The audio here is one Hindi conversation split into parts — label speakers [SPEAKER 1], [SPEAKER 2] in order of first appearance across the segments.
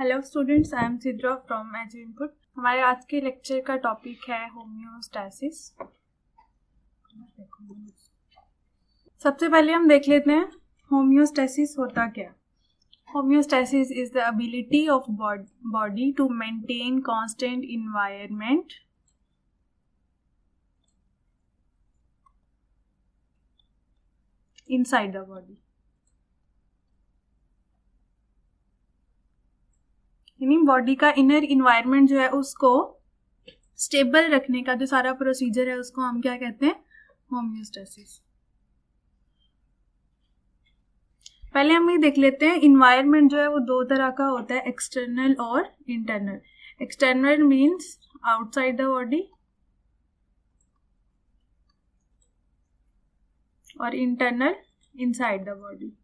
[SPEAKER 1] Hello students, I am Sidra from edge input. हमारे आज के लेक्चर का टॉपिक है होम्योस्टैसिस। सबसे पहले हम देख लेते हैं होम्योस्टैसिस होता क्या। Homeostasis is the ability of body to maintain constant environment inside the body. यानी बॉडी का इनर इन्वायरमेंट जो है उसको स्टेबल रखने का जो सारा प्रोसीजर है उसको हम क्या कहते हैं, होम्योस्टैसिस। पहले हम ये देख लेते हैं इन्वायरमेंट जो है वो दो तरह का होता है, एक्सटर्नल और internal. External means outside the body और internal inside the body.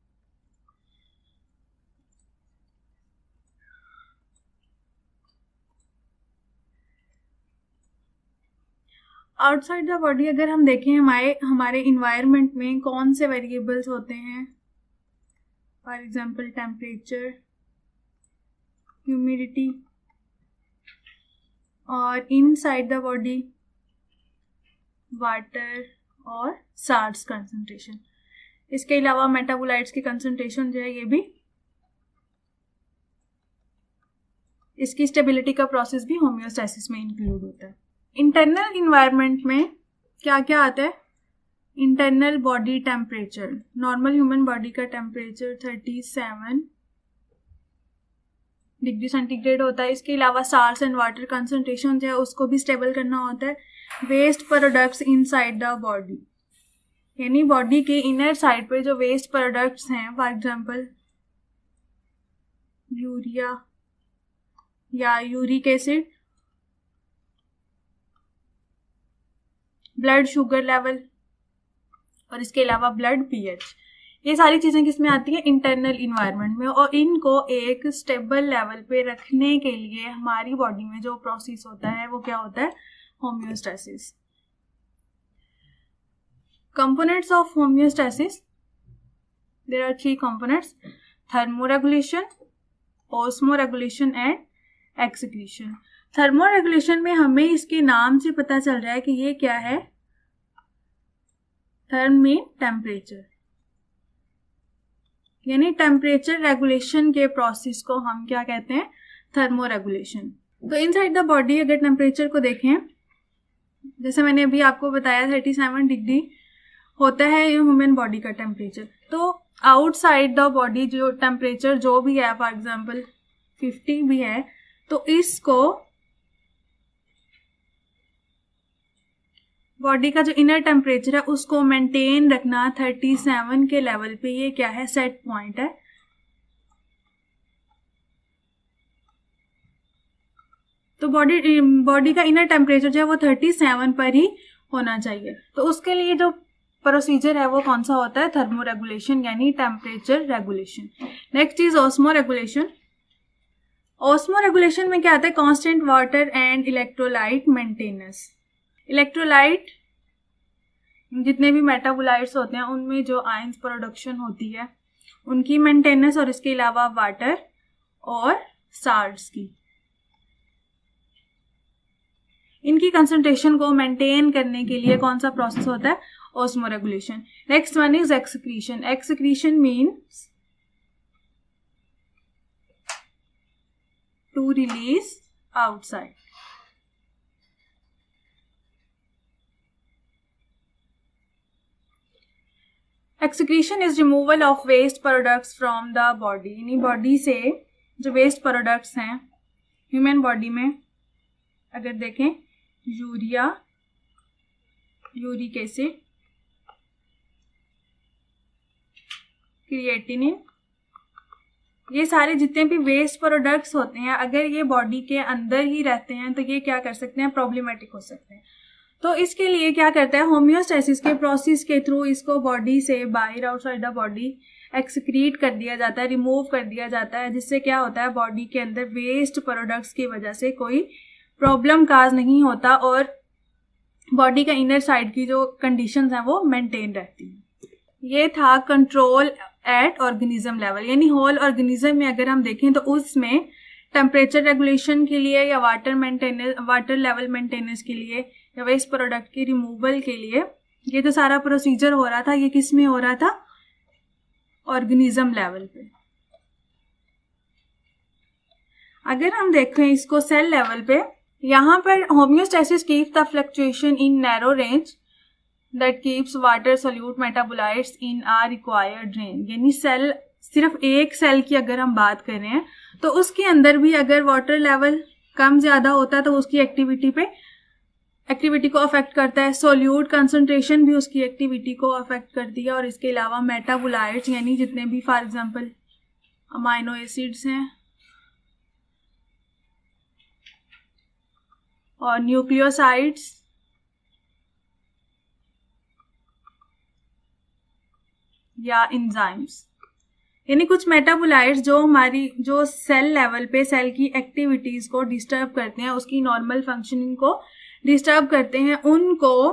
[SPEAKER 1] Outside the body अगर हम देखें हमारे इन्वायरमेंट में कौन से वेरिएबल्स होते हैं, फॉर एग्जांपल टेम्परेचर, ह्यूमिडिटी, और इनसाइड द बॉडी वाटर और साल्ट्स कंसंट्रेशन। इसके अलावा मेटाबोलाइट्स की कंसंट्रेशन जो है ये भी, इसकी स्टेबिलिटी का प्रोसेस भी होम्योस्टैसिस में इंक्लूड होता है। इंटरनल इन्वायरमेंट में क्या क्या आता है, internal body temperature. Normal human body का टेम्परेचर 37 डिग्री सेंटीग्रेड होता है। इसके अलावा साल्ट्स एंड वाटर कंसंट्रेशन जो है उसको भी स्टेबल करना होता है। Waste products inside the body, यानी बॉडी के इनर साइड पे जो वेस्ट प्रोडक्ट्स हैं, फॉर एग्जांपल यूरिया या uric acid, blood sugar level और इसके अलावा ब्लड पीएच, ये सारी चीजें किसमें आती है, इंटरनल इन्वायरमेंट में। और इनको एक स्टेबल लेवल पे रखने के लिए हमारी बॉडी में जो प्रोसेस होता है वो क्या होता है, homeostasis. Components of homeostasis, there are 3 components: thermoregulation, osmoregulation and excretion. Thermoregulation में हमें इसके नाम से पता चल रहा है कि ये क्या है, थर्म मीन टेम्परेचर, यानी टेम्परेचर रेगुलेशन के प्रोसेस को हम क्या कहते हैं, थर्मोरेगुलेशन। तो इनसाइड द बॉडी अगर टेम्परेचर को देखें, जैसे मैंने अभी आपको बताया 37 डिग्री होता है ह्यूमन बॉडी का टेम्परेचर। तो आउटसाइड द बॉडी जो टेम्परेचर जो भी है, फॉर एग्जांपल 50 भी है, तो इसको बॉडी का जो इनर टेम्परेचर है उसको मेंटेन रखना 37 के लेवल पे, ये क्या है, सेट पॉइंट है। तो बॉडी का इनर टेम्परेचर जो है वो 37 पर ही होना चाहिए। तो उसके लिए जो प्रोसीजर है वो कौन सा होता है, थर्मोरेगुलेशन यानी temperature regulation. Next is osmoregulation. Osmoregulation में क्या आता है, constant water and electrolyte maintenance. Electrolyte जितने भी मेटाबोलाइट्स होते हैं उनमें जो आयंस प्रोडक्शन होती है उनकी मेंटेनेंस, और इसके अलावा वाटर और साल्ट्स की, इनकी कंसंट्रेशन को मेंटेन करने के लिए कौन सा प्रोसेस होता है, osmoregulation. Next one is excretion. Excretion means to release outside. Excretion is removal of waste products from the body, यानी बॉडी से जो वेस्ट प्रोडक्ट्स हैं ह्यूमन बॉडी में, अगर देखें यूरिया, यूरिक एसिड, क्रिएटिनिन, ये सारे जितने भी वेस्ट प्रोडक्ट्स होते हैं अगर ये बॉडी के अंदर ही रहते हैं तो ये क्या कर सकते हैं, प्रॉब्लमेटिक हो सकते हैं। तो इसके लिए क्या करता है, होम्योस्टैसिस के प्रोसेस के थ्रू इसको बॉडी से बाहर आउटसाइड द बॉडी एक्सक्रीट कर दिया जाता है, रिमूव कर दिया जाता है, जिससे क्या होता है, बॉडी के अंदर वेस्ट प्रोडक्ट्स की वजह से कोई प्रॉब्लम काज नहीं होता और बॉडी का इनर साइड की जो कंडीशंस हैं वो मेंटेन रहती हैं। ये था कंट्रोल एट ऑर्गेनिज्म लेवल, यानी होल ऑर्गेनिज्म में अगर हम देखें तो उसमें टेम्परेचर रेगुलेशन के लिए या वाटर लेवल मेंटेनेंस के लिए या वेस्ट प्रोडक्ट के रिमूवल के लिए। ये तो सारा प्रोसीजर हो रहा था, ये किस में हो रहा था? ऑर्गेनिज्म लेवल पे। अगर हम देखें इसको सेल लेवल पे, यहाँ पर homeostasis keeps the fluctuation in narrow range that keeps water solute metabolites in a required range. यानी सेल, सिर्फ एक सेल की अगर हम बात कर रहे हैं तो उसके अंदर भी अगर वाटर लेवल कम ज़्यादा होता है तो उसकी एक्टिविटी को अफेक्ट करता है। सोल्यूट कंसंट्रेशन भी उसकी एक्टिविटी को अफेक्ट करती है। और इसके अलावा मेटाबोलाइट्स यानी जितने भी फॉर एग्जांपल अमाइनो एसिड्स हैं और न्यूक्लियोसाइड्स या एंजाइम्स, यानी कुछ मेटाबोलाइट्स जो सेल लेवल पे सेल की एक्टिविटीज को डिस्टर्ब करते हैं, उसकी नॉर्मल फंक्शनिंग को डिस्टर्ब करते हैं, उनको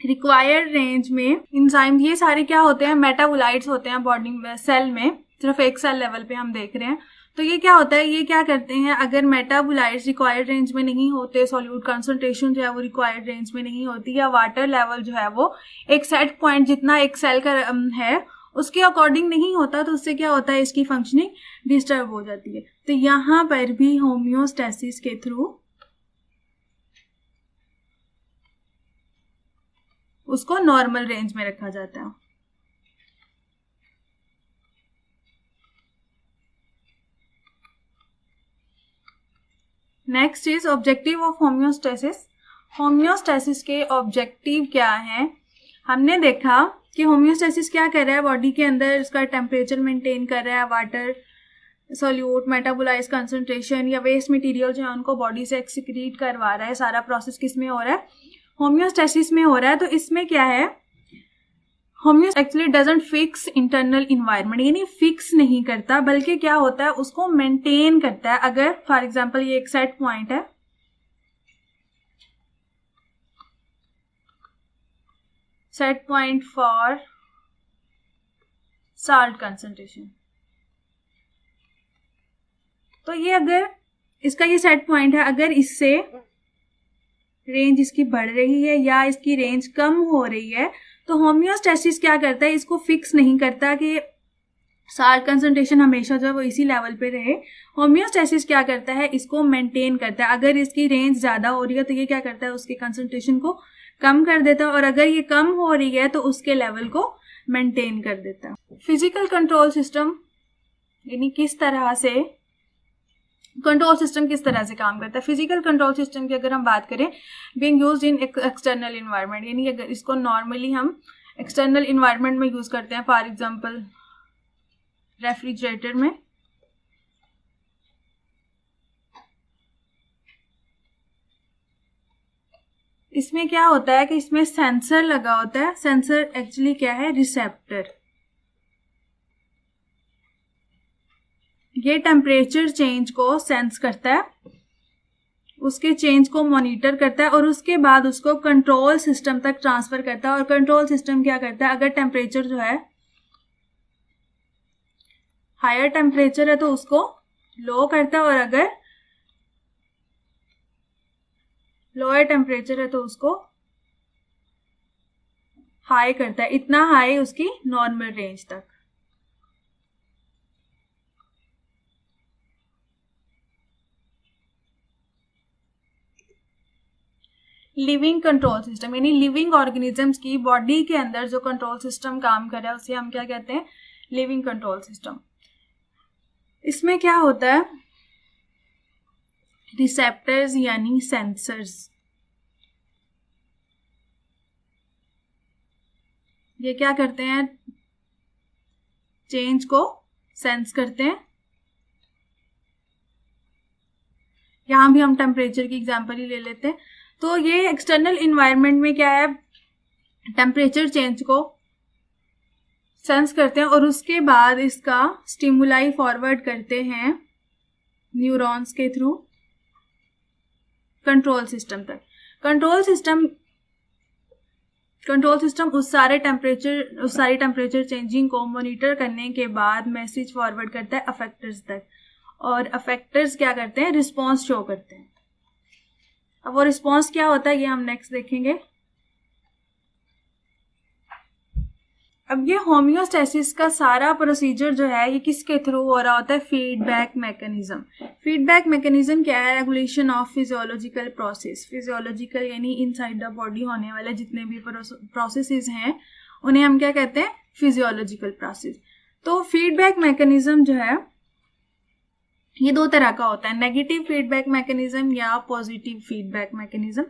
[SPEAKER 1] रिक्वायर्ड रेंज में एंजाइम, ये सारे क्या होते हैं? मेटाबोलाइट्स होते हैं बॉडी में, सेल में। सिर्फ एक सेल लेवल पे हम देख रहे हैं तो ये क्या होता है, ये क्या करते हैं, अगर मेटाबोलाइट्स रिक्वायर्ड रेंज में नहीं होते, सॉल्यूट कंसंट्रेशन जो है वो रिक्वायर्ड रेंज में नहीं होती, या वाटर लेवल जो है वो एक सेट पॉइंट जितना एक सेल का है उसके अकॉर्डिंग नहीं होता, तो उससे क्या होता है, इसकी फंक्शनिंग डिस्टर्ब हो जाती है। तो यहाँ पर भी होम्योस्टेसिस के थ्रू उसको नॉर्मल रेंज में रखा जाता है। Next is objective of homeostasis. Homeostasis के ऑब्जेक्टिव क्या है? हमने देखा कि होम्योस्टेसिस क्या कर रहा है, बॉडी के अंदर उसका टेम्परेचर मेंटेन कर रहा है, वाटर सोल्यूट मेटाबोलाइज कंसंट्रेशन या वेस्ट मटेरियल जो है उनको बॉडी से एक्सक्रीट करवा रहा है। सारा प्रोसेस किस में हो रहा है? होम्योस्टेसिस में हो रहा है। तो इसमें क्या है, homeostasis actually doesn't fix internal environment, यानी फिक्स नहीं करता, बल्कि क्या होता है, उसको मेंटेन करता है। अगर फॉर एग्जांपल ये एक सेट पॉइंट है, set point for salt concentration, तो ये अगर इसका ये सेट पॉइंट है, अगर इससे रेंज इसकी बढ़ रही है या इसकी रेंज कम हो रही है, तो होम्योस्टेसिस क्या करता है, इसको फिक्स नहीं करता कि साल्ट कंसंट्रेशन हमेशा जो है वो इसी लेवल पे रहे। होम्योस्टेसिस क्या करता है, इसको मेंटेन करता है। अगर इसकी रेंज ज़्यादा हो रही है तो ये क्या करता है, उसके कंसंट्रेशन को कम कर देता है, और अगर ये कम हो रही है तो उसके लेवल को मेंटेन कर देता है। फिजिकल कंट्रोल सिस्टम, यानी किस तरह से कंट्रोल सिस्टम किस तरह से काम करता है। फिजिकल कंट्रोल सिस्टम की अगर हम बात करें, being used in external environment, यानी अगर इसको नॉर्मली हम एक्सटर्नल इन्वायरमेंट में यूज करते हैं, फॉर एग्जांपल रेफ्रिजरेटर में, इसमें क्या होता है कि इसमें सेंसर लगा होता है। सेंसर एक्चुअली क्या है, रिसेप्टर। ये टेम्परेचर चेंज को सेंस करता है, उसके चेंज को मॉनिटर करता है और उसके बाद उसको कंट्रोल सिस्टम तक ट्रांसफर करता है। और कंट्रोल सिस्टम क्या करता है, अगर टेम्परेचर जो है हायर टेम्परेचर है तो उसको लो करता है, और अगर लोअर टेम्परेचर है तो उसको हाई करता है, इतना हाई उसकी नॉर्मल रेंज तक। लिविंग कंट्रोल सिस्टम, यानी लिविंग ऑर्गेनिजम्स की बॉडी के अंदर जो कंट्रोल सिस्टम काम कर रहा है उसे हम क्या कहते हैं, लिविंग कंट्रोल सिस्टम। इसमें क्या होता है, रिसेप्टर्स यानी सेंसर्स, ये क्या करते हैं, चेंज को सेंस करते हैं। यहां भी हम टेम्परेचर की एग्जांपल ही ले लेते हैं। तो ये एक्सटर्नल इन्वायरमेंट में क्या है, टेम्परेचर चेंज को सेंस करते हैं और उसके बाद इसका स्टिमुलाई फॉरवर्ड करते हैं न्यूरॉन्स के थ्रू कंट्रोल सिस्टम तक। कंट्रोल सिस्टम उस सारी टेम्परेचर चेंजिंग को मॉनिटर करने के बाद मैसेज फॉरवर्ड करता है अफेक्टर्स तक, और अफेक्टर्स क्या करते हैं, रिस्पॉन्स शो करते हैं। अब वो रिस्पॉन्स क्या होता है ये हम नेक्स्ट देखेंगे। अब ये होम्योस्टेसिस का सारा प्रोसीजर जो है ये किसके थ्रू हो रहा होता है, फीडबैक मैकेनिज्म। फीडबैक मैकेनिज्म क्या है, regulation of physiological process. Physiological यानी इनसाइड द बॉडी होने वाले जितने भी प्रोसेसेस हैं उन्हें हम क्या कहते हैं, फिजियोलॉजिकल प्रोसेस। तो फीडबैक मैकेनिज्म जो है ये दो तरह का होता है, नेगेटिव फीडबैक मैकेनिज्म या positive feedback mechanism.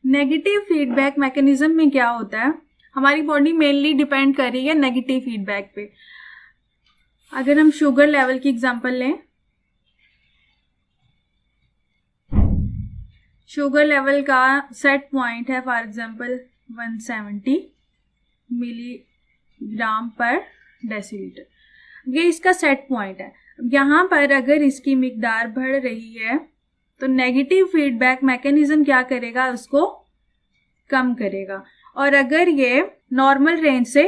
[SPEAKER 1] Negative feedback mechanism में क्या होता है, हमारी बॉडी मेनली डिपेंड कर रही है नेगेटिव फीडबैक पे। अगर हम शुगर लेवल की एग्जांपल लें, शुगर लेवल का सेट पॉइंट है फॉर एग्जांपल 170 मिलीग्राम पर डेसीलीटर, ये इसका सेट पॉइंट है। यहाँ पर अगर इसकी मिकदार बढ़ रही है तो नेगेटिव फीडबैक मैकेनिज्म क्या करेगा, उसको कम करेगा। और अगर ये नॉर्मल रेंज से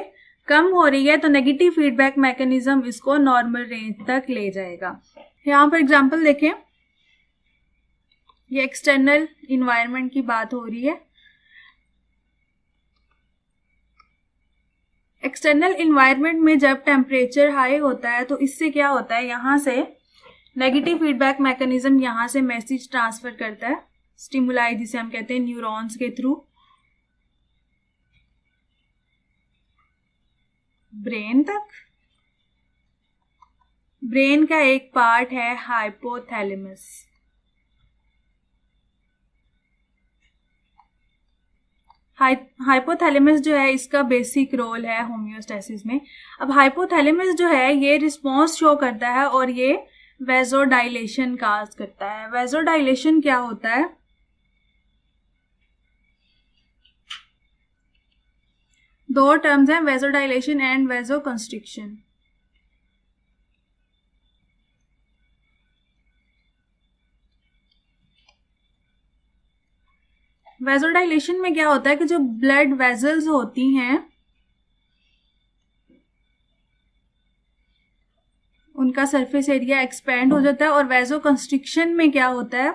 [SPEAKER 1] कम हो रही है तो नेगेटिव फीडबैक मैकेनिज्म इसको नॉर्मल रेंज तक ले जाएगा। यहाँ पर एग्जांपल देखें, ये एक्सटर्नल इन्वायरमेंट की बात हो रही है। एक्सटर्नल इन्वायरमेंट में जब टेम्परेचर हाई होता है तो इससे क्या होता है, यहाँ से नेगेटिव फीडबैक मैकेनिज्म यहाँ से मैसेज ट्रांसफर करता है स्टिमुलाई जिसे हम कहते हैं न्यूरॉन्स के थ्रू ब्रेन तक। ब्रेन का एक पार्ट है हाइपोथैलेमस। हाइपोथैलेमस जो है इसका बेसिक रोल है होम्योस्टेसिस में। अब हाइपोथैलेमस जो है ये रिस्पॉन्स शो करता है और ये वेजोडाइलेशन काज करता है। वेजोडाइलेशन क्या होता है, दो टर्म्स हैं, वेजोडाइलेशन एंड वेजोकंस्ट्रिक्शन। वेजोडाइलेशन में क्या होता है कि जो ब्लड वेजल्स होती हैं उनका सरफेस एरिया एक्सपेंड हो जाता है, और वेजोकंस्ट्रिक्शन में क्या होता है,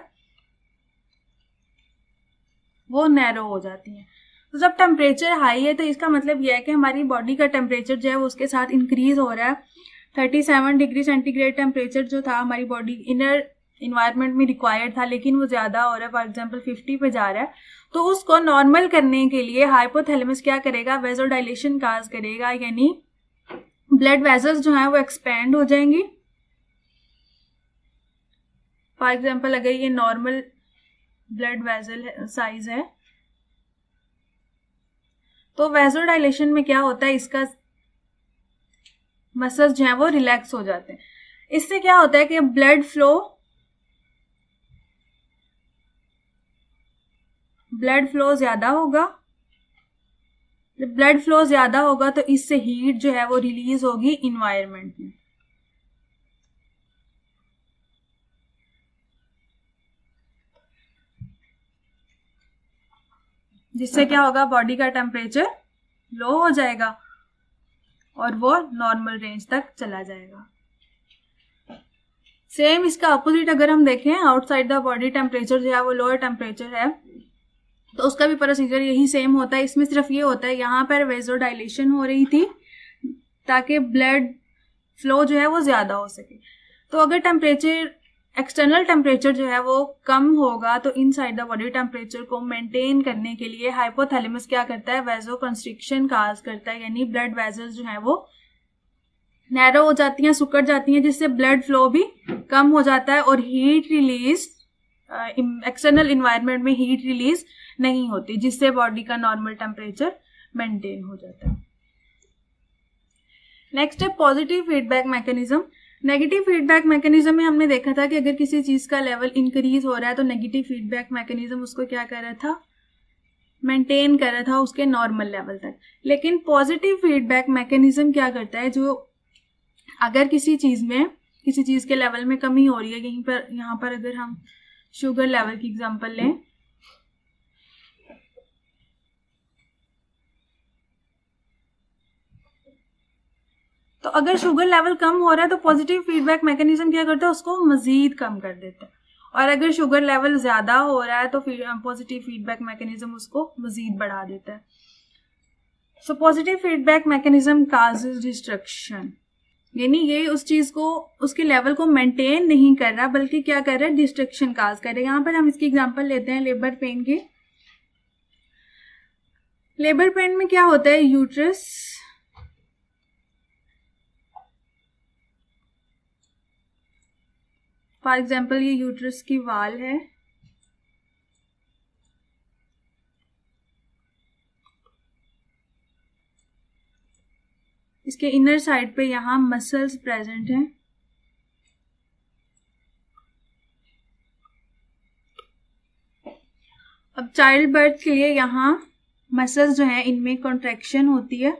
[SPEAKER 1] वो नैरो हो जाती हैं। तो जब टेम्परेचर हाई है तो इसका मतलब यह है कि हमारी बॉडी का टेम्परेचर जो है वो उसके साथ इंक्रीज हो रहा है। 37 डिग्री सेंटीग्रेड टेम्परेचर जो था हमारी बॉडी इनर इन्वायरमेंट में रिक्वायर्ड था, लेकिन वो ज़्यादा हो रहा है, फॉर एग्जांपल 50 पे जा रहा है। तो उसको नॉर्मल करने के लिए हाइपोथैलेमस क्या करेगा, वेजोडाइलेशन काज करेगा, यानी ब्लड वेजल्स जो हैं वो एक्सपेंड हो जाएंगी। फॉर एग्जांपल अगर ये नॉर्मल ब्लड वेजल साइज है तो वेजोडाइलेशन में क्या होता है, इसका मसल्स जो हैं वो रिलैक्स हो जाते हैं। इससे क्या होता है कि ब्लड फ्लो ज्यादा होगा। जब ब्लड फ्लो ज्यादा होगा तो इससे हीट जो है वो रिलीज होगी इन्वायरमेंट में। जिससे क्या होगा, बॉडी का टेम्परेचर लो हो जाएगा और वो नॉर्मल रेंज तक चला जाएगा। सेम इसका अपोजिट अगर हम देखें, आउटसाइड द बॉडी टेम्परेचर जो है वो लोअर टेम्परेचर है, तो उसका भी प्रोसीजर यही सेम होता है। इसमें सिर्फ ये होता है यहाँ पर वेजोडाइलेशन हो रही थी ताकि ब्लड फ्लो जो है वो ज्यादा हो सके। तो अगर टेम्परेचर एक्सटर्नल टेम्परेचर जो है वो कम होगा तो इनसाइड द बॉडी टेम्परेचर को मेंटेन करने के लिए हाइपोथैलेमस क्या करता है, वेजोकंस्ट्रिक्शन काज करता है, यानी ब्लड वेजल्स जो है वो नैरो हो जाती हैं, सुकड़ जाती हैं, जिससे ब्लड फ्लो भी कम हो जाता है और हीट रिलीज एक्सटर्नल इन्वायरमेंट में हीट रिलीज नहीं होती, जिससे बॉडी का नॉर्मल टेम्परेचर मेंटेन हो जाता है। नेक्स्ट है positive feedback mechanism. Negative feedback mechanism में हमने देखा था कि अगर किसी चीज का लेवल इंक्रीज हो रहा है तो नेगेटिव फीडबैक मैकेनिज्म उसको क्या कर रहा था, मेंटेन कर रहा था उसके नॉर्मल लेवल तक। लेकिन पॉजिटिव फीडबैक मैकेनिज्म क्या करता है, जो अगर किसी चीज के लेवल में कमी हो रही है, यहाँ पर अगर हम शुगर लेवल की एग्जांपल लें, तो अगर शुगर लेवल कम हो रहा है तो पॉजिटिव फीडबैक मैकेनिज्म क्या करता है, उसको मजीद कम कर देता है, और अगर शुगर लेवल ज़्यादा हो रहा है तो पॉजिटिव फीडबैक मैकेनिज्म उसको मजीद बढ़ा देता है। So positive feedback mechanism causes destruction, यानी ये उस चीज़ को, उसके लेवल को मेंटेन नहीं कर रहा बल्कि क्या कर रहा है, डिस्ट्रक्शन काज कर रहा है। यहाँ पर हम इसकी एग्जांपल लेते हैं लेबर पेन की। लेबर पेन में क्या होता है, यूट्रस फॉर एग्जाम्पल ये यूट्रस की वाल है, इसके इनर साइड पे यहाँ मसल्स प्रेजेंट हैं। अब चाइल्ड बर्थ के लिए यहाँ मसल्स जो हैं इनमें कॉन्ट्रैक्शन होती है।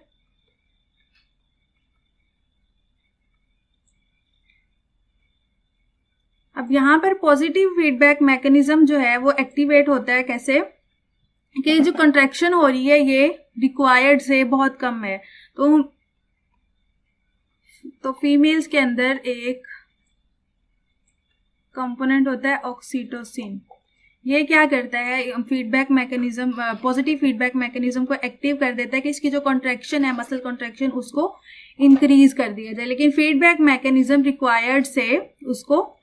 [SPEAKER 1] अब यहाँ पर पॉजिटिव फीडबैक मैकेनिज्म जो है वो एक्टिवेट होता है कैसे, कि जो कॉन्ट्रैक्शन हो रही है ये रिक्वायर्ड से बहुत कम है। तो फीमेल्स के अंदर एक कंपोनेंट होता है ऑक्सीटोसिन, ये क्या करता है, feedback mechanism, positive feedback mechanism को एक्टिव कर देता है कि इसकी जो कॉन्ट्रैक्शन है, मसल कॉन्ट्रैक्शन, उसको इंक्रीज कर दिया जाए। लेकिन फीडबैक मैकेनिज्म रिक्वायर्ड से उसको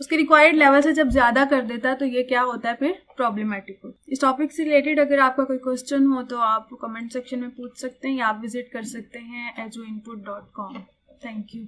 [SPEAKER 1] उसके रिक्वायर्ड लेवल से जब ज़्यादा कर देता है तो ये क्या होता है, फिर प्रॉब्लमेटिक होता है। इस टॉपिक से रिलेटेड अगर आपका कोई क्वेश्चन हो तो आप कमेंट सेक्शन में पूछ सकते हैं या आप विजिट कर सकते हैं ejuinput.com। Thank you.